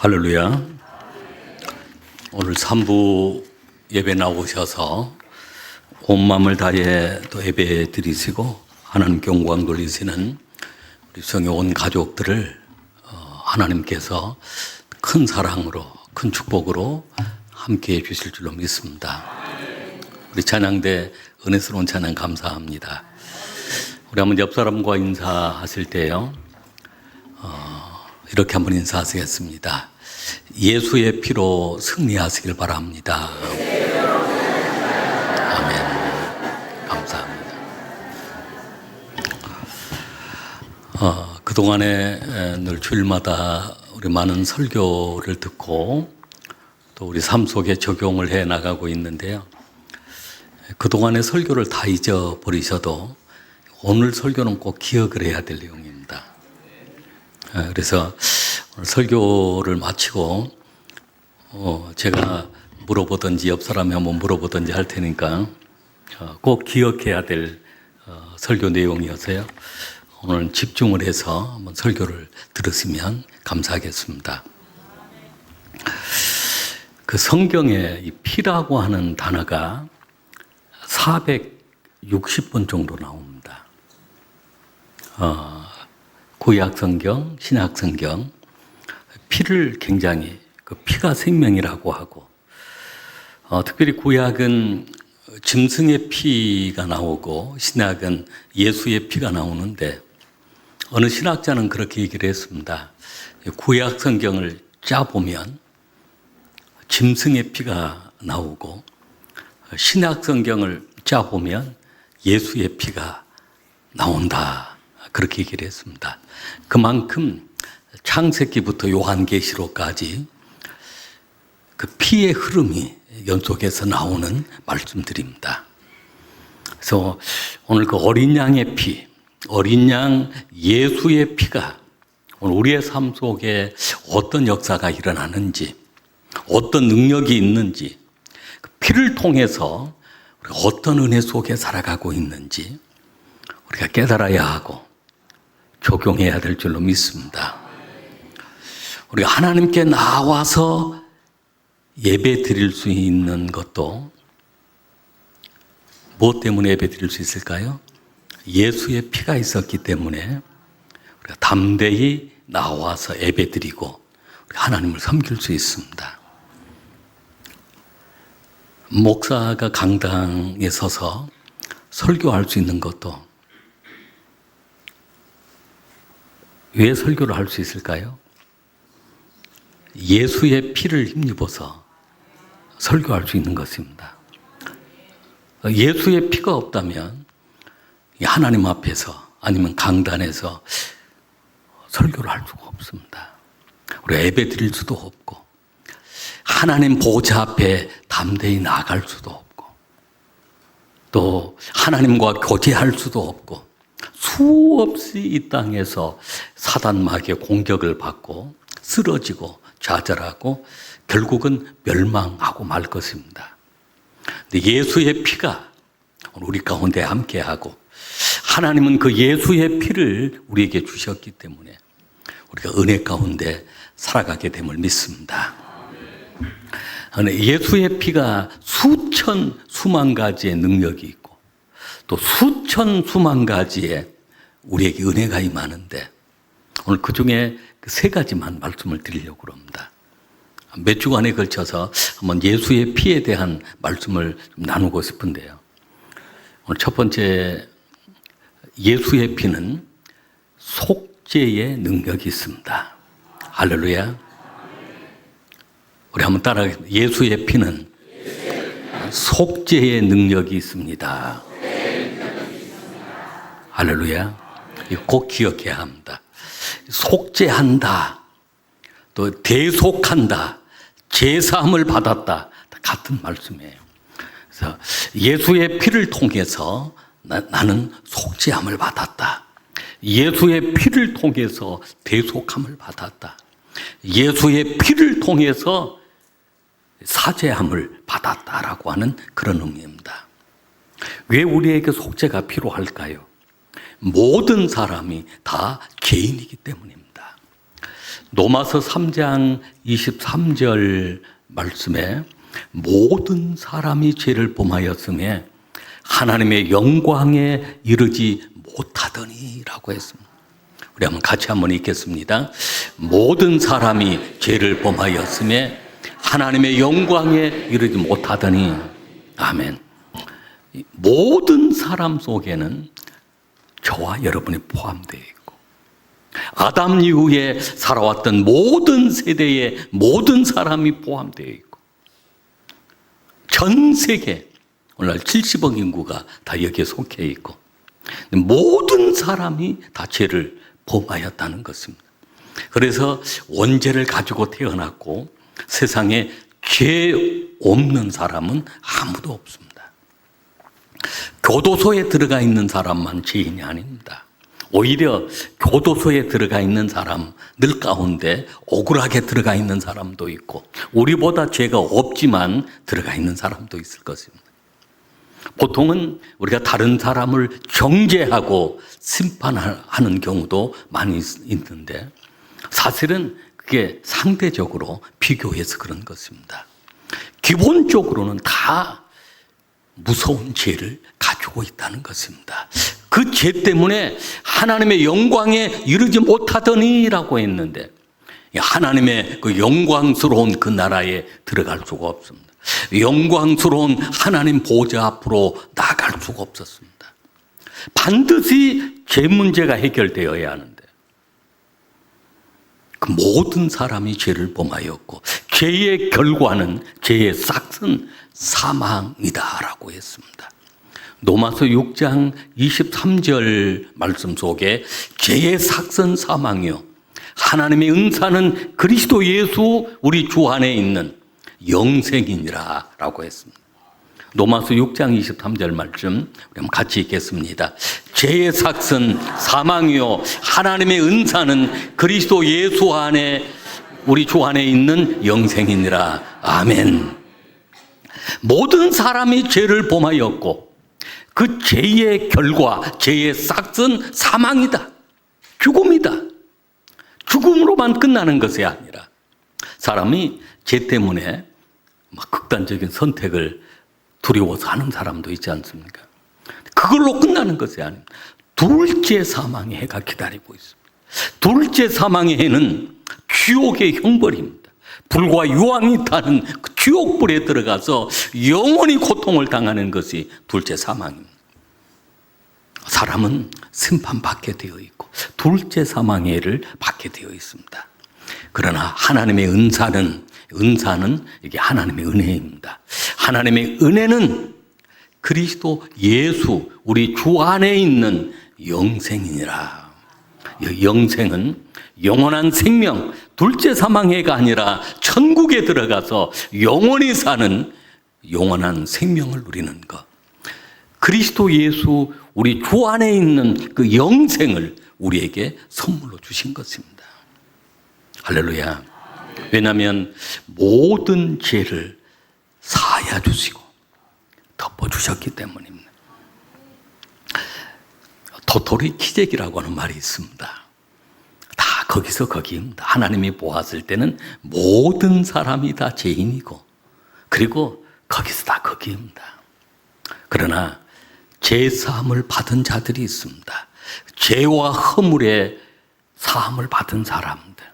할렐루야. 오늘 3부 예배 나오셔서 온 마음을 다해 또 예배 드리시고 하나님께 영광 돌리시는 우리 성의 온 가족들을 하나님께서 큰 사랑으로 큰 축복으로 함께 해 주실 줄로 믿습니다. 우리 찬양대 은혜스러운 찬양 감사합니다. 우리 한번 옆 사람과 인사하실 때요, 이렇게 한번 인사하시겠습니다. 예수의 피로 승리하시길 바랍니다. 아멘. 감사합니다. 그동안에 늘 주일마다 우리 많은 설교를 듣고 또 우리 삶 속에 적용을 해 나가고 있는데요. 그동안의 설교를 다 잊어버리셔도 오늘 설교는 꼭 기억을 해야 될 내용입니다. 그래서 오늘 설교를 마치고 제가 물어보든지 옆 사람이 한번 물어보든지 할 테니까 꼭 기억해야 될 설교 내용이어서요. 오늘 집중을 해서 한번 설교를 들으시면 감사하겠습니다. 그 성경에 이 피라고 하는 단어가 460번 정도 나옵니다. 구약 성경, 신약 성경, 피를 굉장히 그 피가 생명이라고 하고, 특별히 구약은 짐승의 피가 나오고 신약은 예수의 피가 나오는데, 어느 신학자는 그렇게 얘기를 했습니다. 구약 성경을 짜보면 짐승의 피가 나오고, 신약 성경을 짜보면 예수의 피가 나온다. 그렇게 얘기를 했습니다. 그만큼 창세기부터 요한계시록까지 그 피의 흐름이 연속해서 나오는 말씀들입니다. 그래서 오늘 그 어린 양의 피, 어린 양 예수의 피가 오늘 우리의 삶 속에 어떤 역사가 일어나는지, 어떤 능력이 있는지, 그 피를 통해서 우리가 어떤 은혜 속에 살아가고 있는지 우리가 깨달아야 하고 적용해야 될 줄로 믿습니다. 우리가 하나님께 나와서 예배 드릴 수 있는 것도 무엇 때문에 예배 드릴 수 있을까요? 예수의 피가 있었기 때문에 우리가 담대히 나와서 예배 드리고 하나님을 섬길 수 있습니다. 목사가 강당에 서서 설교할 수 있는 것도 왜 설교를 할 수 있을까요? 예수의 피를 힘입어서 설교할 수 있는 것입니다. 예수의 피가 없다면 하나님 앞에서 아니면 강단에서 설교를 할 수가 없습니다. 우리가 예배 드릴 수도 없고 하나님 보좌 앞에 담대히 나갈 수도 없고 또 하나님과 교제할 수도 없고 수없이 이 땅에서 사단마귀의 공격을 받고 쓰러지고 좌절하고 결국은 멸망하고 말 것입니다. 근데 예수의 피가 우리 가운데 함께하고 하나님은 그 예수의 피를 우리에게 주셨기 때문에 우리가 은혜 가운데 살아가게 됨을 믿습니다. 예수의 피가 수천 수만 가지의 능력이 있고 또 수천 수만 가지의 우리에게 은혜가 임하는데 오늘 그 중에 세 가지만 말씀을 드리려고 합니다. 몇 주간에 걸쳐서 한번 예수의 피에 대한 말씀을 좀 나누고 싶은데요. 오늘 첫 번째, 예수의 피는 속죄의 능력이 있습니다. 할렐루야. 우리 한번 따라하겠습니다. 예수의 피는 속죄의 능력이 있습니다. 할렐루야. 이거 꼭 기억해야 합니다. 속죄한다, 또 대속한다, 제사함을 받았다, 같은 말씀이에요. 그래서 예수의 피를 통해서 나는 속죄함을 받았다. 예수의 피를 통해서 대속함을 받았다. 예수의 피를 통해서 사죄함을 받았다라고 하는 그런 의미입니다. 왜 우리에게 속죄가 필요할까요? 모든 사람이 다 죄인이기 때문입니다. 로마서 3장 23절 말씀에 모든 사람이 죄를 범하였음에 하나님의 영광에 이르지 못하더니라고 했습니다. 우리 같이 한번 읽겠습니다. 모든 사람이 죄를 범하였음에 하나님의 영광에 이르지 못하더니. 아멘. 모든 사람 속에는 저와 여러분이 포함되어 있고, 아담 이후에 살아왔던 모든 세대의 모든 사람이 포함되어 있고, 전 세계 오늘날 70억 인구가 다 여기에 속해 있고, 모든 사람이 다 죄를 범하였다는 것입니다. 그래서 원죄를 가지고 태어났고 세상에 죄 없는 사람은 아무도 없습니다. 교도소에 들어가 있는 사람만 죄인이 아닙니다. 오히려 교도소에 들어가 있는 사람들 가운데 억울하게 들어가 있는 사람도 있고, 우리보다 죄가 없지만 들어가 있는 사람도 있을 것입니다. 보통은 우리가 다른 사람을 정죄하고 심판하는 경우도 많이 있는데, 사실은 그게 상대적으로 비교해서 그런 것입니다. 기본적으로는 다 무서운 죄를 가지고 있다는 것입니다. 그 죄 때문에 하나님의 영광에 이르지 못하더니라고 했는데, 하나님의 그 영광스러운 그 나라에 들어갈 수가 없습니다. 영광스러운 하나님 보좌 앞으로 나갈 수가 없었습니다. 반드시 죄 문제가 해결되어야 하는데, 그 모든 사람이 죄를 범하였고 죄의 결과는, 죄의 싹은 사망이다라고 했습니다. 로마서 6장 23절 말씀 속에 죄의 삭은 사망이요 하나님의 은사는 그리스도 예수 우리 주 안에 있는 영생이니라 라고 했습니다. 로마서 6장 23절 말씀 우리 한번 같이 읽겠습니다. 죄의 삭은 사망이요 하나님의 은사는 그리스도 예수 안에 우리 주 안에 있는 영생이니라. 아멘. 모든 사람이 죄를 범하였고 그 죄의 결과, 죄의 삭은 사망이다, 죽음이다. 죽음으로만 끝나는 것이 아니라 사람이 죄 때문에 막 극단적인 선택을 두려워서 하는 사람도 있지 않습니까? 그걸로 끝나는 것이 아닙니다. 둘째 사망의 해가 기다리고 있습니다. 둘째 사망의 해는 지옥의 형벌입니다. 불과 유황이 타는 그 지옥불에 들어가서 영원히 고통을 당하는 것이 둘째 사망입니다. 사람은 심판받게 되어 있고 둘째 사망의 해를 받게 되어 있습니다. 그러나 하나님의 은사는 이게 하나님의 은혜입니다. 하나님의 은혜는 그리스도 예수 우리 주 안에 있는 영생이니라. 영생은 영원한 생명, 둘째 사망해가 아니라 천국에 들어가서 영원히 사는 영원한 생명을 누리는 것. 그리스도 예수 우리 주 안에 있는 그 영생을 우리에게 선물로 주신 것입니다. 할렐루야. 왜냐하면 모든 죄를 사하여 주시고 덮어주셨기 때문입니다. 도토리 키재기라고 하는 말이 있습니다. 다 거기서 거기입니다. 하나님이 보았을 때는 모든 사람이 다 죄인이고 그리고 거기서 다 거기입니다. 그러나 죄 사함을 받은 자들이 있습니다. 죄와 허물의 사함을 받은 사람들.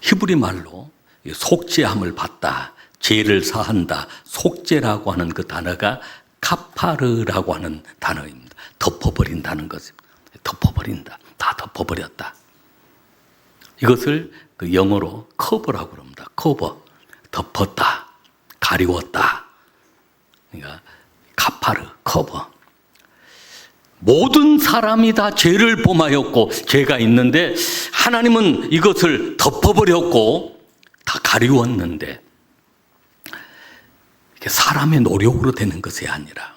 히브리 말로 속죄함을 받다, 죄를 사한다, 속죄라고 하는 그 단어가 카파르라고 하는 단어입니다. 덮어버린다는 것입니다. 덮어버린다. 다 덮어버렸다. 이것을 그 영어로 커버라고 합니다. 커버. 덮었다. 가리웠다. 그러니까 카파르, 커버. 모든 사람이 다 죄를 범하였고 죄가 있는데 하나님은 이것을 덮어버렸고 다 가리웠는데, 이게 사람의 노력으로 되는 것이 아니라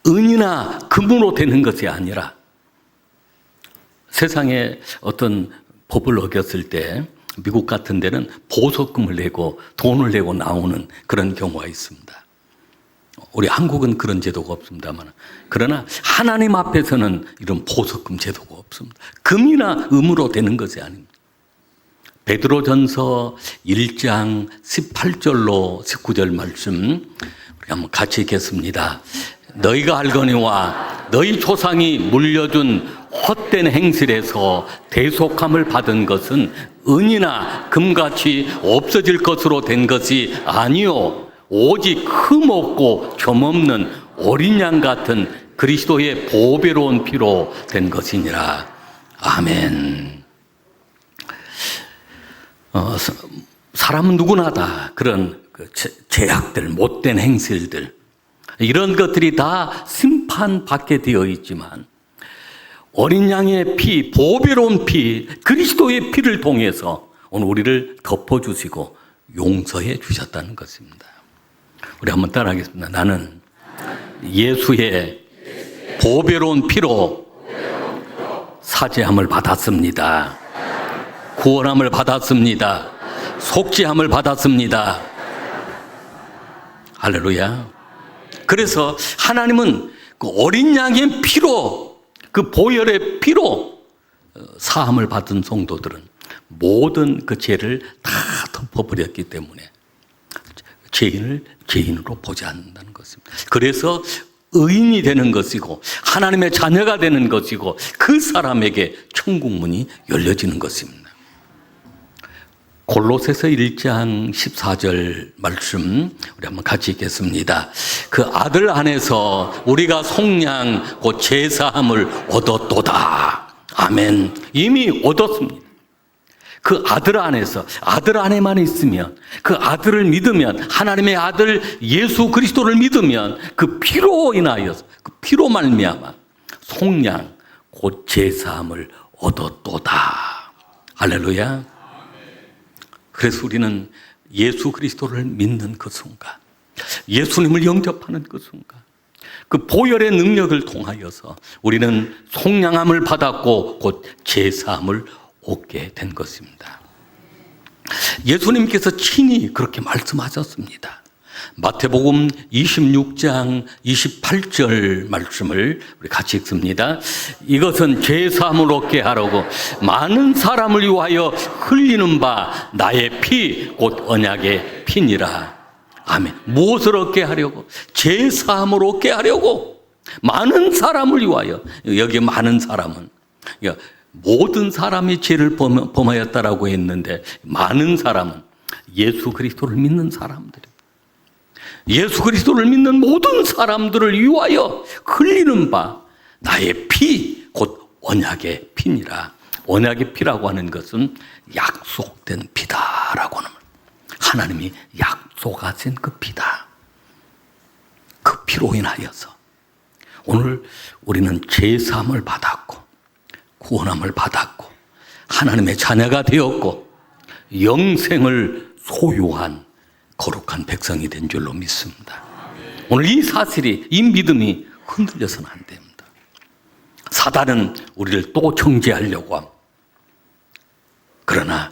은이나 금으로 되는 것이 아니라, 세상에 어떤 법을 어겼을 때 미국 같은 데는 보석금을 내고 돈을 내고 나오는 그런 경우가 있습니다. 우리 한국은 그런 제도가 없습니다만, 그러나 하나님 앞에서는 이런 보석금 제도가 없습니다. 금이나 음으로 되는 것이 아닙니다. 베드로전서 1장 18절로 19절 말씀 우리 한번 같이 읽겠습니다. 너희가 알거니와 너희 조상이 물려준 헛된 행실에서 대속함을 받은 것은 은이나 금같이 없어질 것으로 된 것이 아니요 오직 흠없고 점없는 어린 양 같은 그리스도의 보배로운 피로 된 것이니라. 아멘. 사람은 누구나 다 그런 죄악들, 못된 행실들, 이런 것들이 다 심판받게 되어 있지만 어린 양의 피, 보배로운 피, 그리스도의 피를 통해서 오늘 우리를 덮어주시고 용서해 주셨다는 것입니다. 우리 한번 따라하겠습니다. 나는 예수의 보배로운 피로 사죄함을 받았습니다. 구원함을 받았습니다. 속죄함을 받았습니다. 할렐루야. 그래서 하나님은 그 어린 양의 피로, 그 보혈의 피로 사함을 받은 성도들은 모든 그 죄를 다 덮어버렸기 때문에 죄인을 죄인으로 보지 않는다는 것입니다. 그래서 의인이 되는 것이고 하나님의 자녀가 되는 것이고 그 사람에게 천국 문이 열려지는 것입니다. 골로새서 1장 14절 말씀 우리 한번 같이 읽겠습니다. 그 아들 안에서 우리가 속량 곧 제사함을 얻었도다. 아멘. 이미 얻었습니다. 그 아들 안에서, 아들 안에만 있으면, 그 아들을 믿으면, 하나님의 아들 예수 그리스도를 믿으면 그 피로 인하여서, 그 피로 말미암아 속량 곧 제사함을 얻었도다. 할렐루야. 그래서 우리는 예수 그리스도를 믿는 그 순간, 예수님을 영접하는 그 순간, 그 보혈의 능력을 통하여서 우리는 속량함을 받았고 곧 제사함을 얻게 된 것입니다. 예수님께서 친히 그렇게 말씀하셨습니다. 마태복음 26장 28절 말씀을 우리 같이 읽습니다. 이것은 제사함을 얻게 하려고 많은 사람을 위하여 흘리는 바 나의 피 곧 언약의 피니라. 아멘. 무엇을 얻게 하려고? 제사함을 얻게 하려고 많은 사람을 위하여. 여기 많은 사람은 모든 사람이 죄를 범하였다라고 했는데 많은 사람은 예수 그리스도를 믿는 사람들입니다. 예수 그리스도를 믿는 모든 사람들을 위하여 흘리는 바 나의 피 곧 언약의 피니라. 언약의 피라고 하는 것은 약속된 피다라고 하는, 하나님이 약속하신 그 피다. 그 피로 인하여서 오늘 우리는 제사함을 받았고 구원함을 받았고 하나님의 자녀가 되었고 영생을 소유한 거룩한 백성이 된 줄로 믿습니다. 오늘 이 사실이, 이 믿음이 흔들려서는 안 됩니다. 사단은 우리를 또 정죄하려고 합니다. 그러나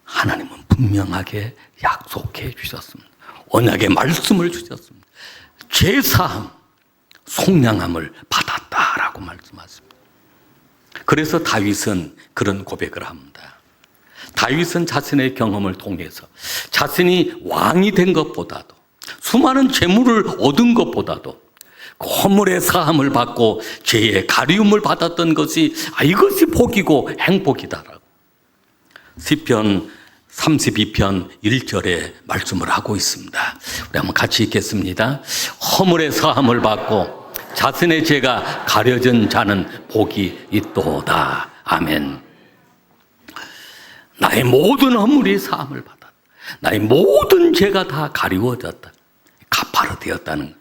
하나님은 분명하게 약속해 주셨습니다. 언약의 말씀을 주셨습니다. 제사함, 속량함을 받았다라고 말씀하십니다. 그래서 다윗은 그런 고백을 합니다. 다윗은 자신의 경험을 통해서 자신이 왕이 된 것보다도 수많은 재물을 얻은 것보다도 허물의 사함을 받고 죄의 가리움을 받았던 것이 이것이 복이고 행복이다라고 시편 32편 1절에 말씀을 하고 있습니다. 우리 한번 같이 읽겠습니다. 허물의 사함을 받고 자신의 죄가 가려진 자는 복이 있도다. 아멘. 나의 모든 허물이 사함을 받았다. 나의 모든 죄가 다 가리워졌다. 가파로 되었다는,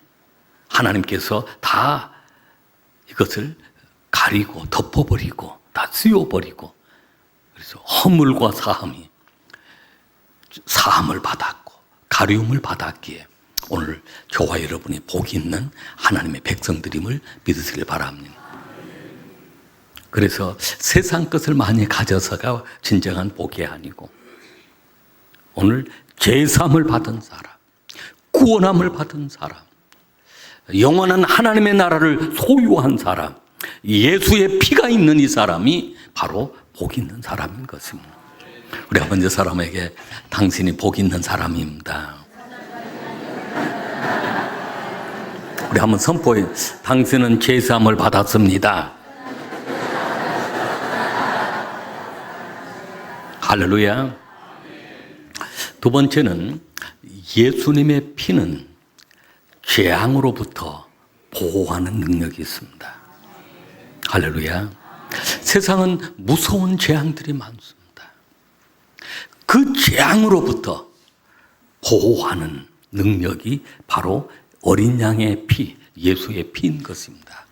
하나님께서 다 이것을 가리고 덮어버리고 다 씌워버리고, 그래서 허물과 사함을 받았고 가리움을 받았기에 오늘 저와 여러분이 복이 있는 하나님의 백성들임을 믿으시길 바랍니다. 그래서 세상 것을 많이 가져서가 진정한 복이 아니고 오늘 제사함을 받은 사람, 구원함을 받은 사람, 영원한 하나님의 나라를 소유한 사람, 예수의 피가 있는 이 사람이 바로 복 있는 사람인 것입니다. 우리 아버지 사람에게 당신이 복 있는 사람입니다. 우리 한번 선포해. 당신은 죄사함을 받았습니다. 할렐루야. 두 번째는 예수님의 피는 재앙으로부터 보호하는 능력이 있습니다. 할렐루야. 세상은 무서운 재앙들이 많습니다. 그 재앙으로부터 보호하는 능력이 바로 어린 양의 피, 예수의 피인 것입니다.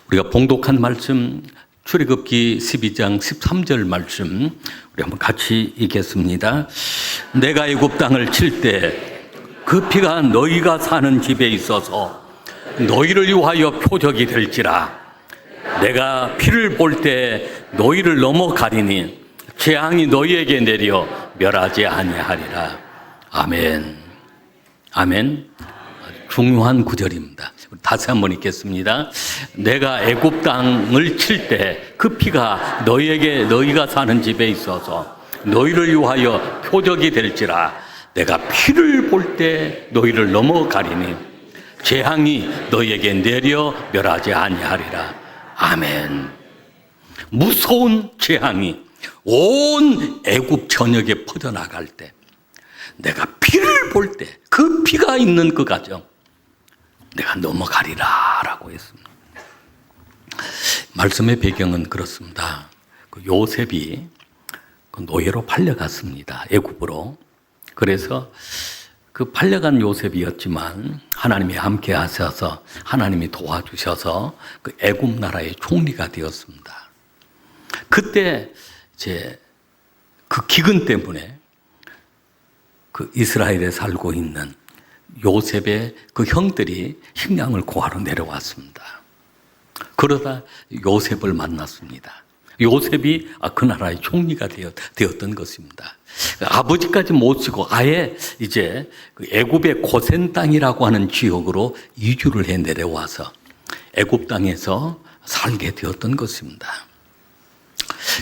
우리가 봉독한 말씀, 출애굽기 12장 13절 말씀 우리 한번 같이 읽겠습니다. 내가 애굽 땅을 칠 때 그 피가 너희가 사는 집에 있어서 너희를 위하여 표적이 될지라. 내가 피를 볼 때 너희를 넘어가리니 재앙이 너희에게 내려 멸하지 아니하리라. 아멘. 아멘. 중요한 구절입니다. 다시 한번 읽겠습니다. 내가 애굽 땅을 칠 때 그 피가 너희가 사는 집에 있어서 너희를 위하여 표적이 될지라. 내가 피를 볼 때 너희를 넘어가리니 재앙이 너희에게 내려 멸하지 아니하리라. 아멘. 무서운 재앙이 온 애굽 전역에 퍼져나갈 때 내가 피를 볼 때 그 피가 있는 그 가정 내가 넘어가리라 라고 했습니다. 말씀의 배경은 그렇습니다. 그 요셉이 노예로 팔려갔습니다. 애굽으로. 그래서 그 팔려간 요셉이었지만 하나님이 함께 하셔서 하나님이 도와주셔서 그 애굽 나라의 총리가 되었습니다. 그때 이제 그 기근 때문에 그 이스라엘에 살고 있는 요셉의 그 형들이 식량을 구하러 내려왔습니다. 그러다 요셉을 만났습니다. 요셉이 그 나라의 총리가 되었던 것입니다. 아버지까지 모시고 아예 이제 애굽의 고센 땅이라고 하는 지역으로 이주를 해 내려와서 애굽 땅에서 살게 되었던 것입니다.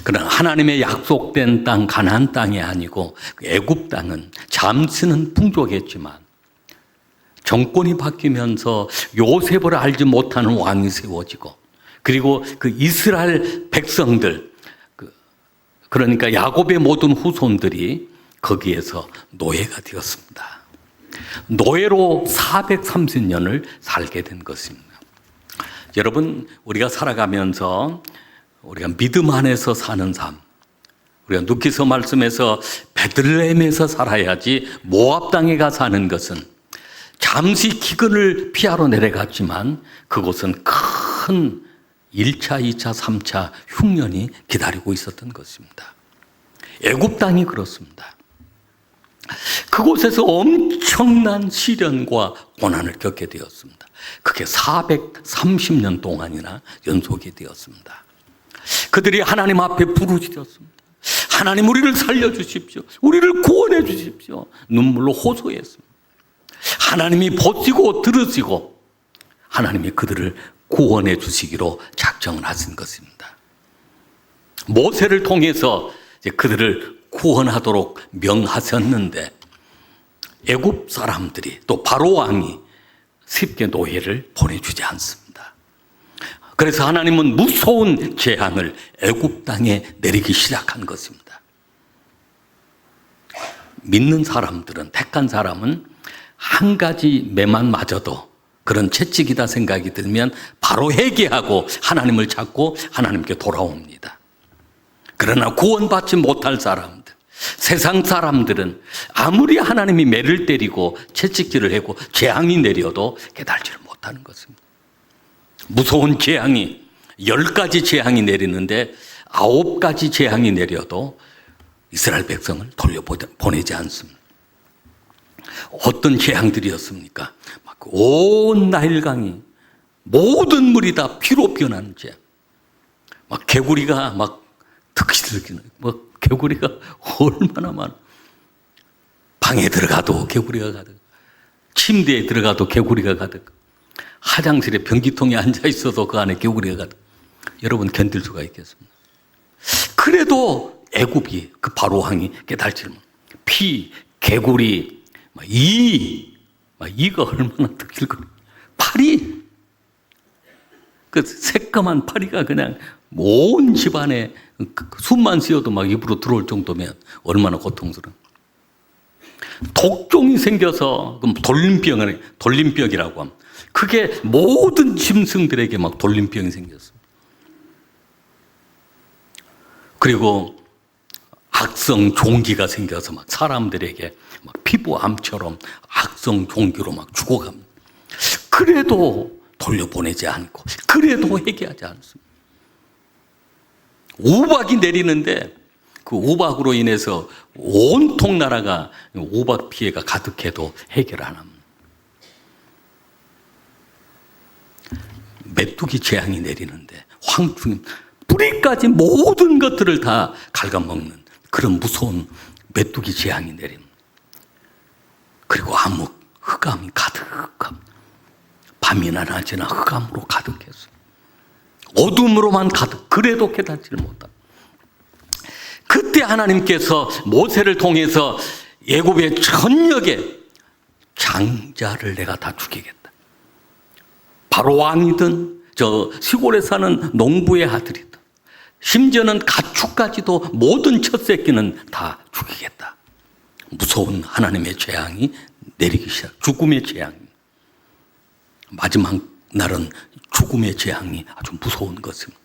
그러나 하나님의 약속된 땅 가나안 땅이 아니고 애굽 땅은 잠시는 풍족했지만 정권이 바뀌면서 요셉을 알지 못하는 왕이 세워지고 그리고 그 이스라엘 백성들 그러니까 야곱의 모든 후손들이 거기에서 노예가 되었습니다. 노예로 430년을 살게 된 것입니다. 여러분, 우리가 살아가면서 우리가 믿음 안에서 사는 삶, 우리가 누키서 말씀에서 베들레헴에서 살아야지 모압 땅에 가 사는 것은 잠시 기근을 피하러 내려갔지만 그곳은 큰 1차, 2차, 3차 흉년이 기다리고 있었던 것입니다. 애굽 땅이 그렇습니다. 그곳에서 엄청난 시련과 고난을 겪게 되었습니다. 그게 430년 동안이나 연속이 되었습니다. 그들이 하나님 앞에 부르짖었습니다. 하나님, 우리를 살려주십시오. 우리를 구원해 주십시오. 눈물로 호소했습니다. 하나님이 보시고 들으시고 하나님이 그들을 구원해 주시기로 작정을 하신 것입니다. 모세를 통해서 이제 그들을 구원하도록 명하셨는데 애굽 사람들이 또 바로 왕이 쉽게 노예를 보내주지 않습니다. 그래서 하나님은 무서운 재앙을 애굽 땅에 내리기 시작한 것입니다. 믿는 사람들은, 택한 사람은 한 가지 매만 맞아도 그런 채찍이다 생각이 들면 바로 회개하고 하나님을 찾고 하나님께 돌아옵니다. 그러나 구원받지 못할 사람들, 세상 사람들은 아무리 하나님이 매를 때리고 채찍질을 하고 재앙이 내려도 깨달지를 못하는 것입니다. 무서운 재앙이 10가지 재앙이 내리는데 9가지 재앙이 내려도 이스라엘 백성을 돌려보내지 않습니다. 어떤 재앙들이었습니까? 온 나일강이 모든 물이 다 피로 변하는 재앙. 막 개구리가 막 특히들기는 개구리가 얼마나 많아. 방에 들어가도 개구리가 가득, 침대에 들어가도 개구리가 가득. 화장실에 변기통에 앉아 있어도 그 안에 개구리가 여러분 견딜 수가 있겠습니다. 그래도 애굽이 그 바로 왕이 깨달지를 피, 개구리, 이가 얼마나 특실거려. 파리, 그 새까만 파리가 그냥 온 집안에 숨만 쉬어도 막 입으로 들어올 정도면 얼마나 고통스러워. 독종이 생겨서 그럼 돌림병이라고 합니다. 그게 모든 짐승들에게 막 돌림병이 생겼어. 그리고 악성 종기가 생겨서 막 사람들에게 막 피부암처럼 악성 종기로 막 죽어갑니다. 그래도 돌려보내지 않고, 그래도 회개하지 않습니다. 우박이 내리는데 그 우박으로 인해서 온통 나라가 우박 피해가 가득해도 해결 안 합니다. 메뚜기 재앙이 내리는데 황충, 뿌리까지 모든 것들을 다 갉아먹는 그런 무서운 메뚜기 재앙이 내립니다. 그리고 암흑, 흑암이 가득합니다. 밤이나 낮이나 흑암으로 가득했어요. 어둠으로만 가득, 그래도 깨닫지를 못합니다. 그때 하나님께서 모세를 통해서 애굽의 전역에 장자를 내가 다 죽이겠다. 바로 왕이든 저 시골에 사는 농부의 아들이든 심지어는 가축까지도 모든 첫 새끼는 다 죽이겠다. 무서운 하나님의 재앙이 내리기 시작. 죽음의 재앙. 마지막 날은 죽음의 재앙이 아주 무서운 것입니다.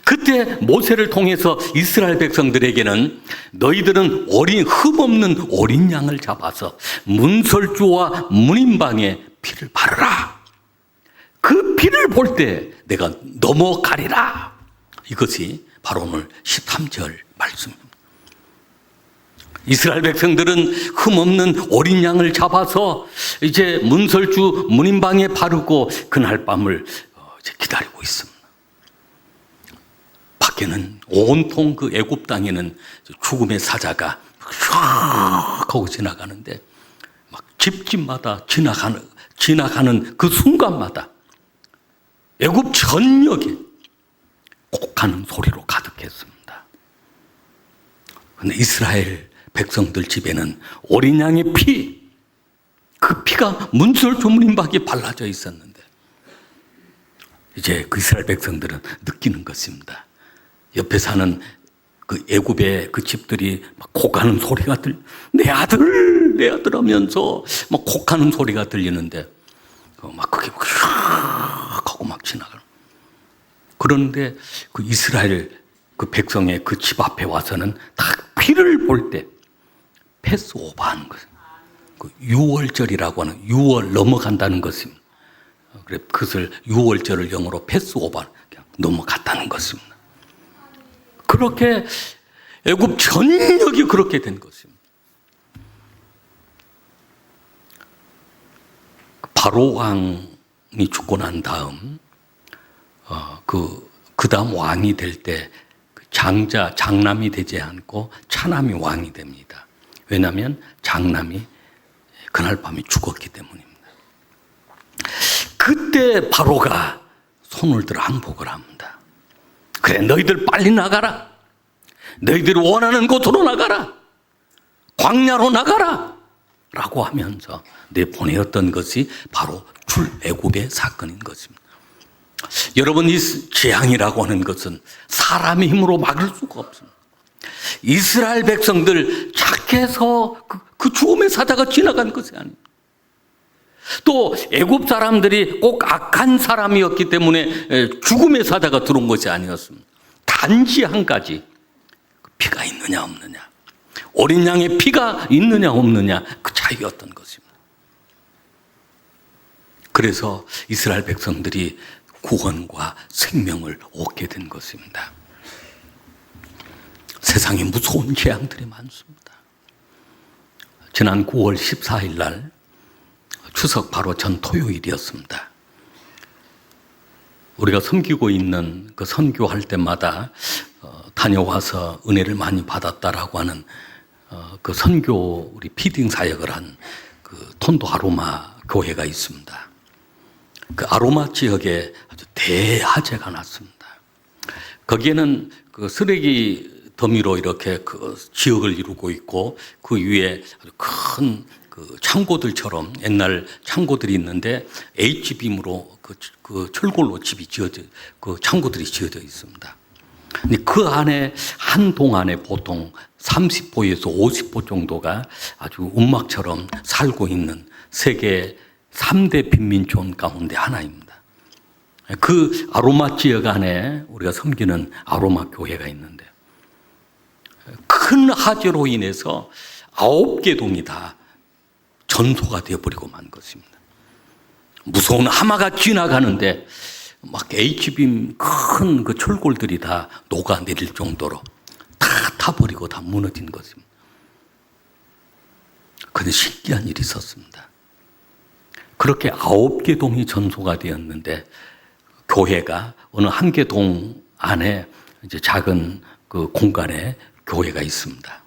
그때 모세를 통해서 이스라엘 백성들에게는 너희들은 흠없는 어린 양을 잡아서 문설주와 문인방에 피를 바르라. 그 피를 볼 때 내가 넘어가리라. 이것이 바로 오늘 13절 말씀입니다. 이스라엘 백성들은 흠없는 어린 양을 잡아서 이제 문설주 문인방에 바르고 그날 밤을 이제 기다리고 있습니다. 밖에는 온통 그 애굽 땅에는 죽음의 사자가 쫙 하고 지나가는데 막 집집마다 지나가는 그 순간마다 애굽 전역에 곡하는 소리로 가득했습니다. 그런데 이스라엘 백성들 집에는 어린 양의 피, 그 피가 문설주 문인방에 발라져 있었는데 이제 그 이스라엘 백성들은 느끼는 것입니다. 옆에 사는 그 애굽의 그 집들이 막 곡하는 소리가 내 아들 하면서 막 곡하는 소리가 들리는데 막 그게 휙 하고 막 지나가는. 그런데 그 이스라엘 그 백성의 그 집 앞에 와서는 딱 피를 볼 때 패스 오버하는 거예요. 그 6월절이라고 하는 6월 넘어간다는 것입니다. 그래 그것을 6월절을 영어로 패스 오버, 그냥 넘어갔다는 것입니다. 그렇게 애굽 전역이 그렇게 된 것입니다. 바로 왕이 죽고 난 다음 그 다음 왕이 될 때 장남이 되지 않고 차남이 왕이 됩니다. 왜냐하면 장남이 그날 밤에 죽었기 때문입니다. 그때 바로가 손을 들어 항복을 합니다. 그래 너희들 빨리 나가라. 너희들이 원하는 곳으로 나가라. 광야로 나가라. 라고 하면서 내보내었던 것이 바로 출애굽의 사건인 것입니다. 여러분, 이 재앙이라고 하는 것은 사람의 힘으로 막을 수가 없습니다. 이스라엘 백성들 착해서 그 죽음의 사자가 지나간 것이 아닙니다. 또 애굽 사람들이 꼭 악한 사람이었기 때문에 죽음의 사자가 들어온 것이 아니었습니다. 단지 한 가지, 피가 있느냐 없느냐, 어린 양의 피가 있느냐 없느냐, 그 차이였던 것입니다. 그래서 이스라엘 백성들이 구원과 생명을 얻게 된 것입니다. 세상에 무서운 재앙들이 많습니다. 지난 9월 14일 날 추석 바로 전 토요일이었습니다. 우리가 섬기고 있는 그 선교할 때마다 다녀와서 은혜를 많이 받았다라고 하는 그 선교 우리 피딩 사역을 한 그 톤도 아로마 교회가 있습니다. 그 아로마 지역에 아주 대화재가 났습니다. 거기에는 그 쓰레기 더미로 이렇게 그 지역을 이루고 있고 그 위에 아주 큰 그 창고들처럼 옛날 창고들이 있는데 H빔으로 그 철골로 집이 지어져 그 창고들이 지어져 있습니다. 근데 그 안에 한 동 안에 보통 30호에서 50호 정도가 아주 운막처럼 살고 있는 세계 3대 빈민촌 가운데 하나입니다. 그 아로마 지역 안에 우리가 섬기는 아로마 교회가 있는데 큰 화재로 인해서 9개 동이 다 전소가 되어버리고 만 것입니다. 무서운 하마가 지나가는데 막 H빔 큰 그 철골들이 다 녹아내릴 정도로 다 타버리고 다 무너진 것입니다. 그런데 신기한 일이 있었습니다. 그렇게 9개 동이 전소가 되었는데 교회가 어느 한 개 동 안에 이제 작은 그 공간에 교회가 있습니다.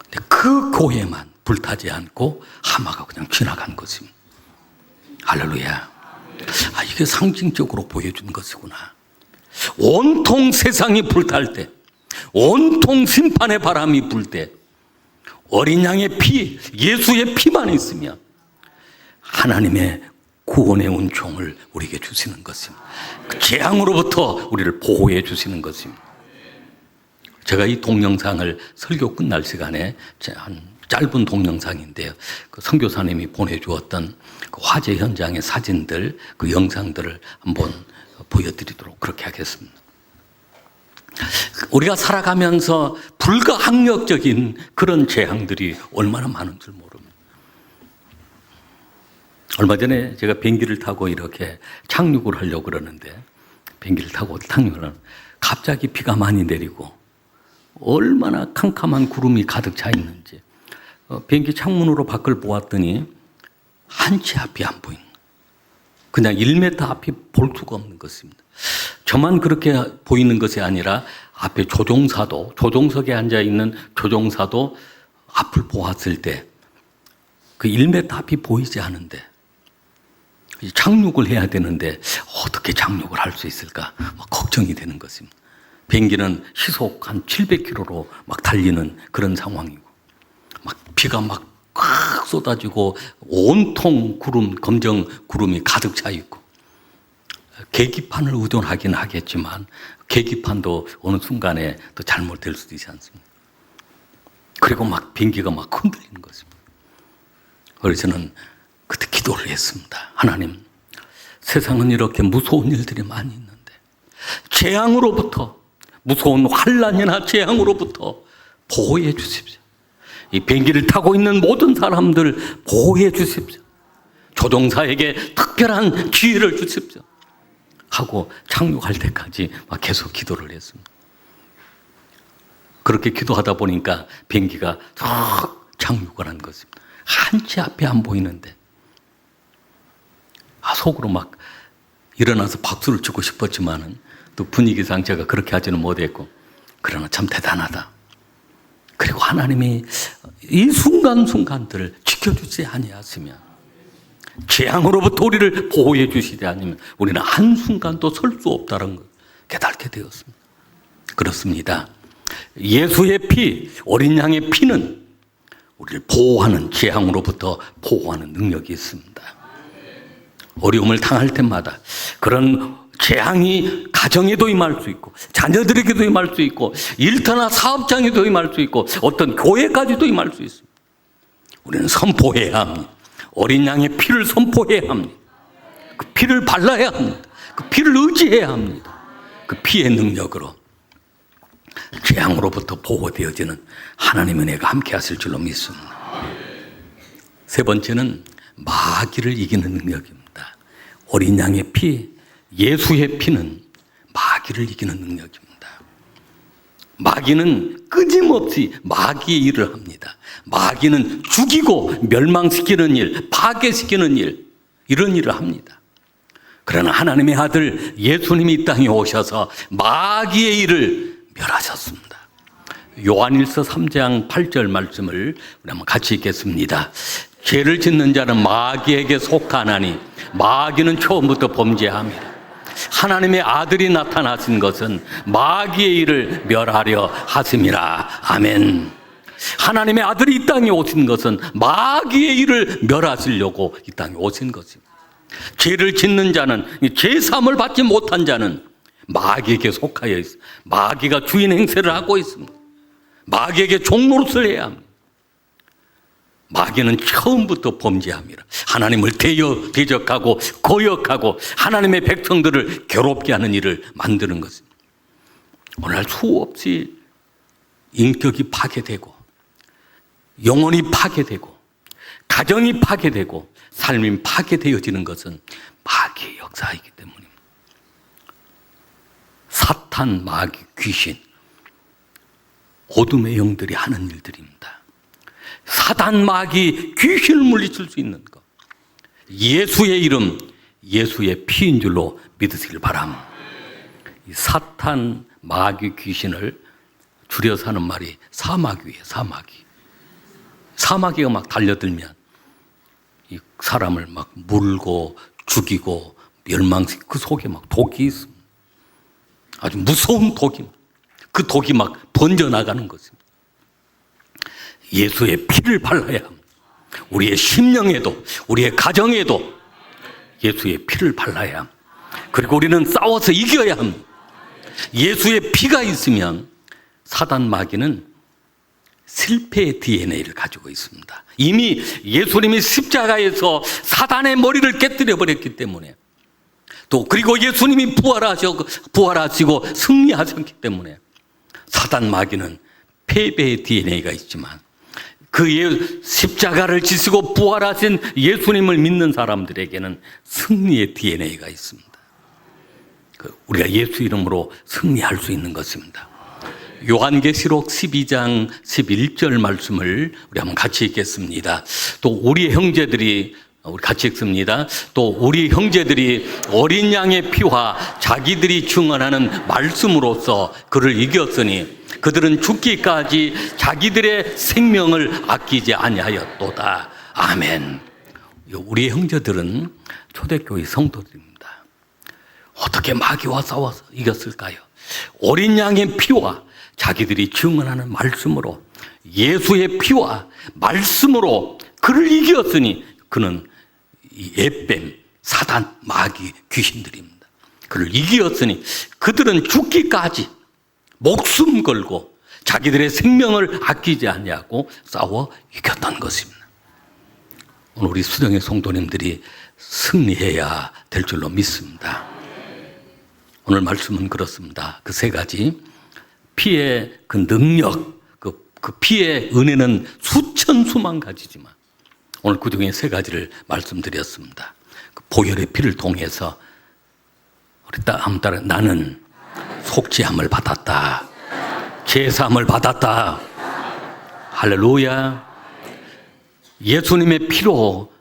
근데 그 교회만 불타지 않고 하마가 그냥 지나간 것입니다. 할렐루야. 아, 이게 상징적으로 보여준 것이구나. 온통 세상이 불탈 때, 온통 심판의 바람이 불 때, 어린 양의 피, 예수의 피만 있으면 하나님의 구원의 은총을 우리에게 주시는 것입니다. 그 재앙으로부터 우리를 보호해 주시는 것입니다. 제가 이 동영상을 설교 끝날 시간에 한 짧은 동영상인데요. 그 선교사님이 보내주었던 그 화재 현장의 사진들, 그 영상들을 한번 보여드리도록 그렇게 하겠습니다. 우리가 살아가면서 불가항력적인 그런 재앙들이 얼마나 많은 줄 모릅니다. 얼마 전에 제가 비행기를 타고 이렇게 착륙을 하려고 그러는데 비행기를 타고 착륙을 하면 갑자기 비가 많이 내리고 얼마나 캄캄한 구름이 가득 차 있는지 비행기 창문으로 밖을 보았더니 한 치 앞이 안 보이는 거예요. 그냥 1m 앞이 볼 수가 없는 것입니다. 저만 그렇게 보이는 것이 아니라 앞에 조종석에 앉아있는 조종사도 앞을 보았을 때 그 1m 앞이 보이지 않은데 착륙을 해야 되는데 어떻게 착륙을 할 수 있을까 막 걱정이 되는 것입니다. 비행기는 시속 한 700km로 막 달리는 그런 상황이고 막 비가 막 꽉 쏟아지고 온통 검정 구름이 가득 차 있고 계기판을 의존하긴 하겠지만 계기판도 어느 순간에 또 잘못될 수도 있지 않습니까? 그리고 막 비행기가 막 흔들리는 것입니다. 그래서 저는 그때 기도를 했습니다. 하나님, 세상은 이렇게 무서운 일들이 많이 있는데 재앙으로부터 무서운 환난이나 재앙으로부터 보호해 주십시오. 이 비행기를 타고 있는 모든 사람들 보호해 주십시오. 조종사에게 특별한 지혜를 주십시오. 하고 착륙할 때까지 막 계속 기도를 했습니다. 그렇게 기도하다 보니까 비행기가 쭉 착륙을 한 것입니다. 한 치 앞에 안 보이는데 속으로 막 일어나서 박수를 치고 싶었지만은 또 분위기상 제가 그렇게 하지는 못했고 그러나 참 대단하다. 그리고 하나님이 이 순간순간들을 지켜주지 아니하시면 재앙으로부터 우리를 보호해 주시지 않으면 우리는 한순간도 설 수 없다는 걸 깨닫게 되었습니다. 그렇습니다. 예수의 피, 어린 양의 피는 우리를 보호하는 재앙으로부터 보호하는 능력이 있습니다. 어려움을 당할 때마다 그런 재앙이 가정에도 임할 수 있고 자녀들에게도 임할 수 있고 일터나 사업장에도 임할 수 있고 어떤 교회까지도 임할 수 있습니다. 우리는 선포해야 합니다. 어린 양의 피를 선포해야 합니다. 그 피를 발라야 합니다. 그 피를 의지해야 합니다. 그 피의 능력으로 재앙으로부터 보호되어지는 하나님의 은혜가 함께 하실 줄로 믿습니다. 세 번째는 마귀를 이기는 능력입니다. 어린 양의 피, 예수의 피는 마귀를 이기는 능력입니다. 마귀는 끊임없이 마귀의 일을 합니다. 마귀는 죽이고 멸망시키는 일, 파괴시키는 일, 이런 일을 합니다. 그러나 하나님의 아들 예수님이 이 땅에 오셔서 마귀의 일을 멸하셨습니다. 요한일서 3장 8절 말씀을 우리 한번 같이 읽겠습니다. 죄를 짓는 자는 마귀에게 속하나니 마귀는 처음부터 범죄함이라. 하나님의 아들이 나타나신 것은 마귀의 일을 멸하려 하심이라. 아멘. 하나님의 아들이 이 땅에 오신 것은 마귀의 일을 멸하시려고 이 땅에 오신 것입니다. 죄를 짓는 자는, 죄 사함을 받지 못한 자는 마귀에게 속하여 있습니다. 마귀가 주인 행세를 하고 있습니다. 마귀에게 종노릇을 해야 합니다. 마귀는 처음부터 범죄함이라. 하나님을 대적하고 거역하고 하나님의 백성들을 괴롭게 하는 일을 만드는 것입니다. 오늘날 수없이 인격이 파괴되고 영혼이 파괴되고 가정이 파괴되고 삶이 파괴되어지는 것은 마귀의 역사이기 때문입니다. 사탄, 마귀, 귀신, 어둠의 영들이 하는 일들입니다. 사단, 마귀, 귀신을 물리칠 수 있는 것, 예수의 이름, 예수의 피인 줄로 믿으시길 바랍니다. 이 사탄, 마귀, 귀신을 줄여서 하는 말이 사마귀예요. 사마귀가 막 달려들면 이 사람을 막 물고 죽이고 멸망시키고 그 속에 막 독이 있습니다. 아주 무서운 독이, 그 독이 막 번져나가는 것입니다. 예수의 피를 발라야 합니다. 우리의 심령에도 우리의 가정에도 예수의 피를 발라야 합니다. 그리고 우리는 싸워서 이겨야 합니다. 예수의 피가 있으면 사단 마귀는 실패의 DNA를 가지고 있습니다. 이미 예수님이 십자가에서 사단의 머리를 깨뜨려 버렸기 때문에, 또 그리고 예수님이 부활하시고 승리하셨기 때문에 사단 마귀는 패배의 DNA가 있지만 그 십자가를 지시고 부활하신 예수님을 믿는 사람들에게는 승리의 DNA가 있습니다. 우리가 예수 이름으로 승리할 수 있는 것입니다. 요한계시록 12장 11절 말씀을 우리 한번 같이 읽겠습니다. 또 우리 형제들이, 우리 같이 읽습니다. 또 우리 형제들이 어린 양의 피와 자기들이 증언하는 말씀으로써 그를 이겼으니 그들은 죽기까지 자기들의 생명을 아끼지 아니하였도다. 아멘. 우리 형제들은 초대교회 성도들입니다. 어떻게 마귀와 싸워서 이겼을까요? 어린 양의 피와 자기들이 증언하는 말씀으로, 예수의 피와 말씀으로 그를 이겼으니 그는 에뱀, 사단, 마귀, 귀신들입니다. 그를 이겼으니 그들은 죽기까지 목숨 걸고 자기들의 생명을 아끼지 아니하고 싸워 이겼던 것입니다. 오늘 우리 수령의 성도님들이 승리해야 될 줄로 믿습니다. 오늘 말씀은 그렇습니다. 그 세 가지, 피의 그 능력, 그 피의 은혜는 수천 수만 가지지만 오늘 그 중에 세 가지를 말씀드렸습니다. 그 보혈의 피를 통해서 우리 한번 따라, 나는 속죄함을 받았다. 제사함을 받았다. 할렐루야. 예수님의 피로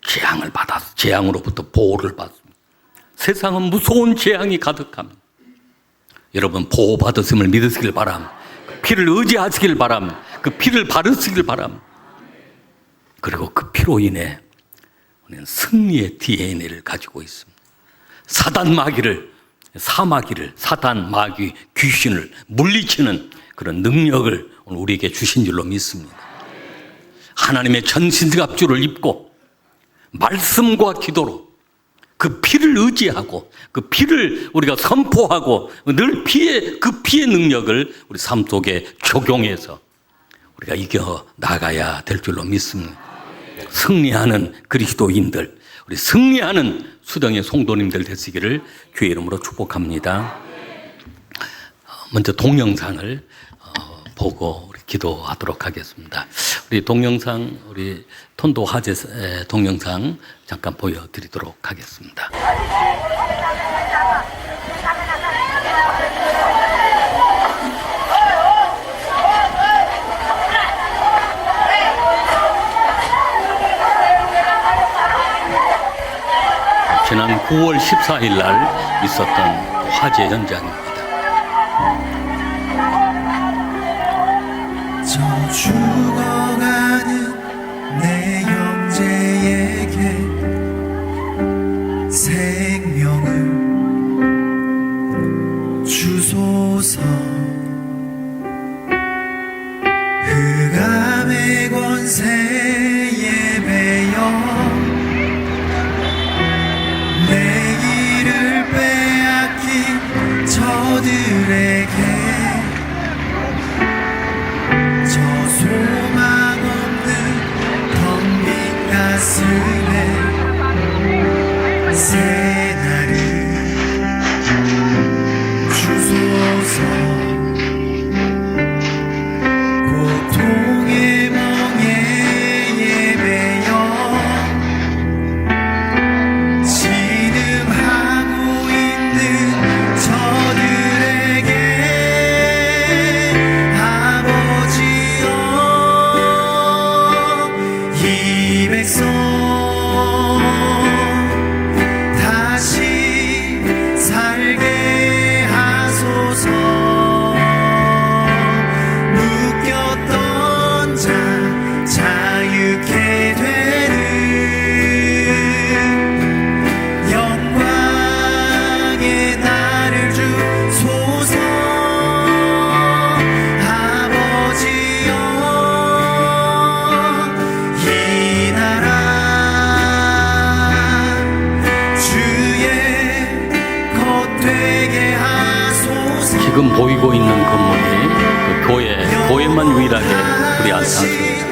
재앙을 받았어. 재앙으로부터 보호를 받습니다. 세상은 무서운 재앙이 가득합니다. 여러분 보호받으심을 믿으시길 바랍니다. 그 피를 의지하시길 바랍니다. 그 피를 바르시길 바랍니다. 그리고 그 피로 인해 우리는 승리의 DNA를 가지고 있습니다. 사단 마귀를, 사단 마귀 귀신을 물리치는 그런 능력을 오늘 우리에게 주신 줄로 믿습니다. 하나님의 전신갑주를 입고 말씀과 기도로 그 피를 의지하고 그 피를 우리가 선포하고 늘 그 피의 능력을 우리 삶 속에 적용해서 우리가 이겨 나가야 될 줄로 믿습니다. 승리하는 그리스도인들, 우리 승리하는 수령의 성도님들 되시기를 주의 이름으로 축복합니다. 먼저 동영상을 보고 우리 기도하도록 하겠습니다. 우리 동영상, 우리 톤도 화재 동영상 잠깐 보여드리도록 하겠습니다. 지난 9월 14일 날 있었던 화재 현장입니다. 저 죽어가는 내 형제 은혜 새 날을 주소서. 고통의 멍에 예배여 신음하고 있는 저들에게 아버지여 이 백성 다시 살게 하소서. 묶였던 자 자유케 되는 영광의 날을 주소서. 아버지여 이 나라 주의 것 되게 하소서. 지금 보이고 있는 건물이 그 교회만 유일하게 우리 안산소입니다.